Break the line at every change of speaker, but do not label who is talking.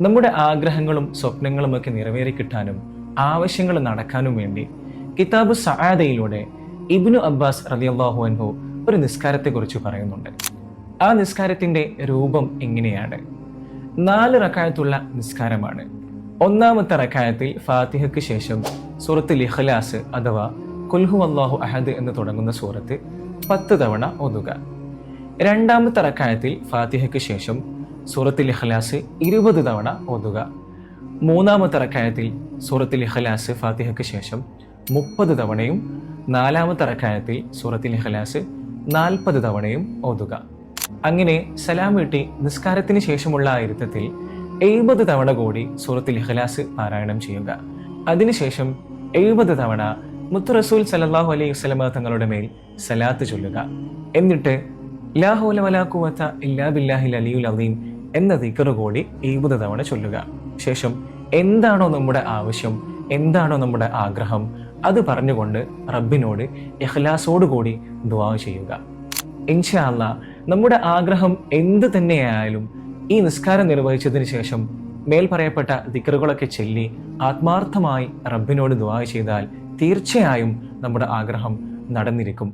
നമ്മുടെ ആഗ്രഹങ്ങളും സ്വപ്നങ്ങളും ഒക്കെ നിറവേറിക്കിട്ടാനും ആവശ്യങ്ങൾ നടക്കാനും വേണ്ടി കിതാബ് സആദയിലൂടെ ഇബ്നു അബ്ബാസ് റളിയല്ലാഹു അൻഹു ഒരു നിസ്കാരത്തെക്കുറിച്ച് പറയുന്നുണ്ട്. ആ നിസ്കാരത്തിന്റെ രൂപം എങ്ങനെയാണ്? 4 റക്അത്തുള്ള നിസ്കാരമാണ്. ഒന്നാമത്തെ റക്അത്തിൽ ഫാത്തിഹയ്ക്ക് ശേഷം സൂറത്തുൽ ഇഖ്ലാസ് അഥവാ ഖുൽ ഹുവല്ലാഹു അഹദ് എന്ന് തുടങ്ങുന്ന സൂറത്ത് 10 തവണ ഓതുക. രണ്ടാമത്തെ റക്അത്തിൽ ഫാത്തിഹയ്ക്ക് ശേഷം സൂറത്തുൽ ഇഖ്ലാസ് 20 തവണ ഓതുക. മൂന്നാമത്തെ റക്അത്തിൽ സൂറത്തുൽ ഇഖ്ലാസ് ഫാത്തിഹയ്ക്ക് ശേഷം 30 തവണയും നാലാമത്തെ റക്അത്തിൽ സൂറത്തുൽ ഇഖ്ലാസ് 40 തവണയും ഓതുക. അങ്ങനെ സലാം വീട്ടി നിസ്കാരത്തിന് ശേഷമുള്ള ആ ഇരുത്തത്തിൽ 70 തവണ കൂടി സൂറത്തുൽ ഇഖ്ലാസ് പാരായണം ചെയ്യുക. അതിനുശേഷം 70 തവണ മുത്ത് റസൂൽ സല്ലല്ലാഹു അലൈഹി വസല്ലമ തങ്ങളുടെ മേൽ സലാത്ത് ചൊല്ലുക. എന്നിട്ട് ലാ ഹൗല വലാ ഖുവത ഇല്ലാ ബില്ലാഹിൽ അലിയുൽ അദീം എന്ന ദിക്ർ കൂടി 70 തവണ ചൊല്ലുക. ശേഷം എന്താണോ നമ്മുടെ ആവശ്യം, എന്താണോ നമ്മുടെ ആഗ്രഹം, അത് പറഞ്ഞുകൊണ്ട് റബ്ബിനോട് ഇഖ്ലാസോടുകൂടി ദുആ ചെയ്യുക. ഇൻഷാ അല്ലാഹ് നമ്മുടെ ആഗ്രഹം എന്ത് തന്നെയായാലും ഈ നിസ്കാരം നിർവഹിച്ചതിന് ശേഷം മേൽ പറയപ്പെട്ട ദിക്റുകളൊക്കെ ചൊല്ലി ആത്മാർത്ഥമായി റബ്ബിനോട് ദുആ ചെയ്താൽ തീർച്ചയായും നമ്മുടെ ആഗ്രഹം നടന്നിരിക്കും.